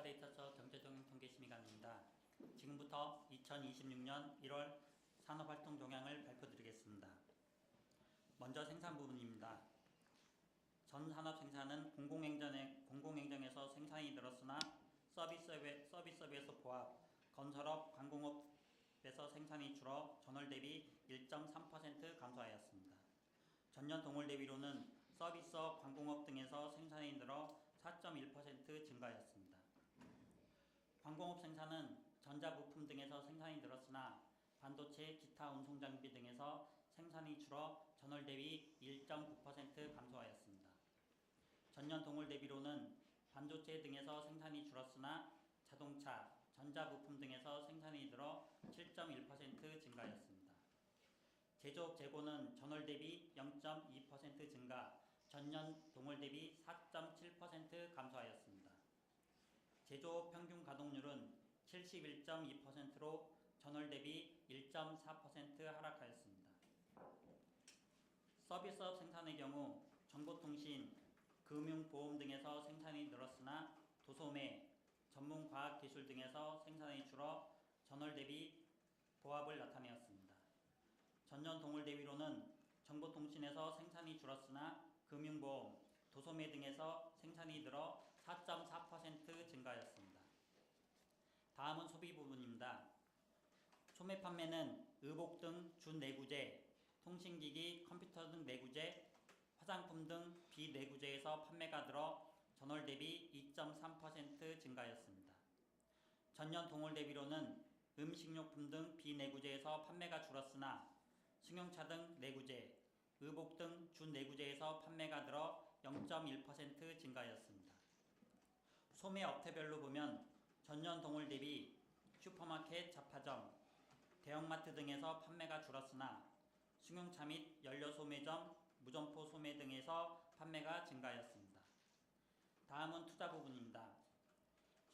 데이터처 경제동향 통계심의관입니다. 지금부터 2026년 1월 산업활동 동향을 발표드리겠습니다. 먼저 생산 부분입니다. 전 산업 생산은 공공행정에서 생산이 늘었으나 서비스업에서 보합, 건설업, 관공업에서 생산이 줄어 전월 대비 1.3% 감소하였습니다. 전년 동월 대비로는 서비스업, 관공업 등에서 생산이 늘어 4.1% 증가하였습니다. 관공업 생산은 전자부품 등에서 생산이 늘었으나 반도체, 기타 운송장비 등에서 생산이 줄어 전월 대비 1.9% 감소하였습니다. 전년 동월 대비로는 반도체 등에서 생산이 줄었으나 자동차, 전자부품 등에서 생산이 늘어 7.1% 증가하였습니다. 제조업 재고는 전월 대비 0.2% 증가, 전년 동월 대비 4.7% 감소하였습니다. 제조업 평균 가동률은 71.2%로 전월 대비 1.4% 하락하였습니다. 서비스업 생산의 경우 정보통신, 금융, 보험 등에서 생산이 늘었으나 도소매, 전문과학기술 등에서 생산이 줄어 전월 대비 보합을 나타내었습니다. 전년 동월 대비로는 정보통신에서 생산이 줄었으나 금융보험, 도소매 등에서 생산이 늘어 4.4% 증가하였습니다. 다음은 소비 부분입니다. 소매 판매는 의복 등 준내구재, 통신기기, 컴퓨터 등 내구재, 화장품 등 비내구재에서 판매가 늘어 전월 대비 2.3% 증가하였습니다. 전년 동월 대비로는 음식료품 등 비내구재에서 판매가 줄었으나 승용차 등 내구재, 의복 등 준내구재에서 판매가 늘어 0.1% 증가하였습니다. 소매 업태별로 보면 전년 동월 대비 슈퍼마켓, 잡화점, 대형마트 등에서 판매가 줄었으나 승용차 및 연료소매점, 무점포 소매 등에서 판매가 증가하였습니다. 다음은 투자 부분입니다.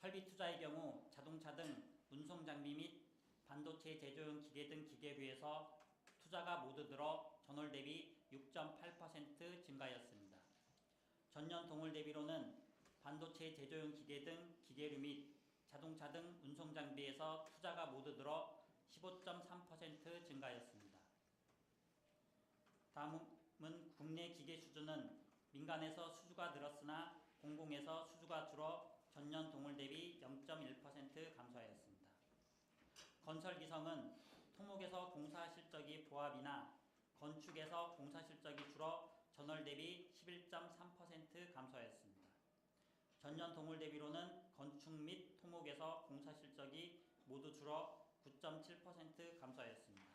설비 투자의 경우 자동차 등 운송장비 및 반도체 제조용 기계 등 기계류에서 투자가 모두 늘어 전월 대비 6.8% 증가하였습니다. 전년 동월 대비로는 반도체 제조용 기계 등 기계류 및 자동차 등 운송장비에서 투자가 모두 늘어 15.3% 증가하였습니다. 다음은 국내 기계 수주는 민간에서 수주가 늘었으나 공공에서 수주가 줄어 전년 동월 대비 0.1% 감소하였습니다. 건설기성은 토목에서 공사 실적이 보합이나 건축에서 공사 실적이 줄어 전월 대비 11.3% 감소하였습니다. 전년 동월 대비로는 건축 및 토목에서 공사 실적이 모두 줄어 9.7% 감소하였습니다.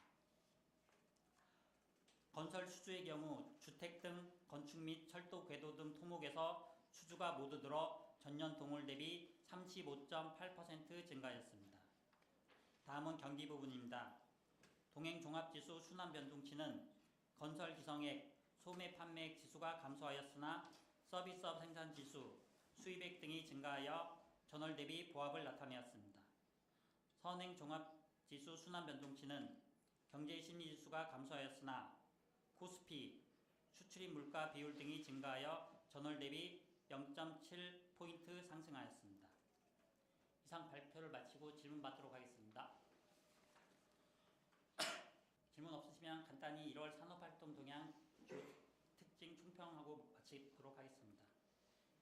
건설 수주의 경우 주택 등 건축 및 철도, 궤도 등 토목에서 수주가 모두 늘어 전년 동월 대비 35.8% 증가하였습니다. 다음은 경기 부분입니다. 동행종합지수 순환변동치는 건설 기성액, 소매 판매액 지수가 감소하였으나 서비스업 생산지수, 수입액 등이 증가하여 전월 대비 보합을 나타내었습니다. 선행종합지수 순환변동치는 경제심리지수가 감소하였으나 코스피, 수출입 물가 비율 등이 증가하여 전월 대비 0.7포인트 상승하였습니다. 이상 발표를 마치고 질문 받도록 하겠습니다. 질문 없으시면 간단히 1월 산업활동 동향 특징 총평하고 마치도록 하겠습니다.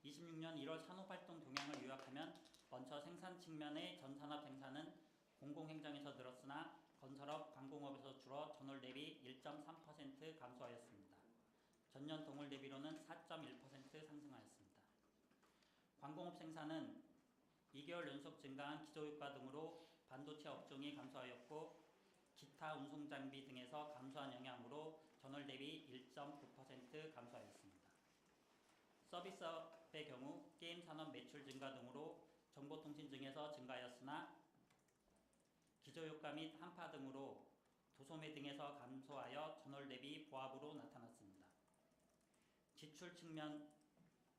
26년 1월 산업활동 동향을 요약하면 먼저 생산 측면의 전산업 생산은 공공행정에서 늘었으나 건설업, 관공업에서 줄어 전월 대비 1.3% 감소하였습니다. 전년 동월 대비로는 4.1% 상승하였습니다. 관공업 생산은 2개월 연속 증가한 기저효과 등으로 반도체 업종이 감소하였고 기타 운송장비 등에서 감소한 영향으로 전월 대비 1.9% 감소하였습니다. 서비스업의 경우 게임 산업 매출 증가 등으로 정보통신 등에서 증가하였으나 기저효과 및 한파 등으로 도소매 등에서 감소하여 전월 대비 보합으로 나타났습니다. 지출 측면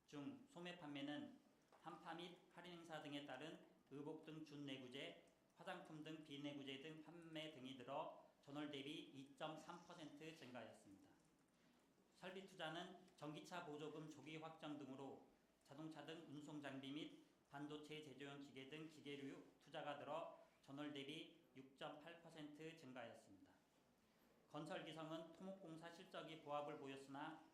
중 소매 판매는 한파 및 할인 행사 등에 따른 의복 등 준내구재, 화장품 등 비내구재 등 판매 등이 늘어 전월 대비 2.3% 증가하였습니다. 설비 투자는 전기차 보조금 조기 확정 등으로 자동차 등 운송장비 및 반도체 제조용 기계 등 기계류 투자가 늘어 전월 대비 6.8% 증가하였습니다. 건설기성은 토목공사 실적이 보합을 보였으나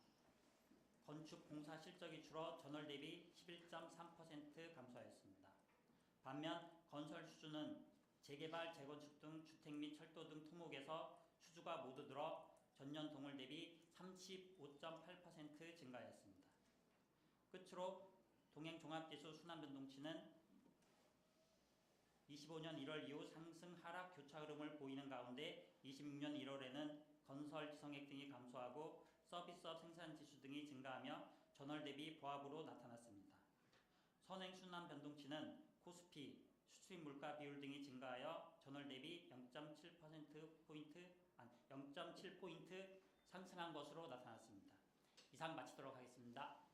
건축공사 실적이 줄어 전월 대비 11.3% 감소하였습니다. 반면 건설 수주는 재개발, 재건축 등 주택 및 철도 등 토목에서 수주가 모두 늘어 전년 동월 대비 35.8% 증가하였습니다. 끝으로 동행종합지수 순환변동치는 25년 1월 이후 상승 하락 교차 흐름을 보이는 가운데 26년 1월에는 건설 기성액 등이 감소하고 서비스업 생산지수 등이 증가하며 전월 대비 보합으로 나타났습니다. 선행 순환변동치는 코스피, 수출입 물가 비율 등이 증가하여 전월 대비 0.7포인트 상승한 것으로 나타났습니다. 이상 마치도록 하겠습니다.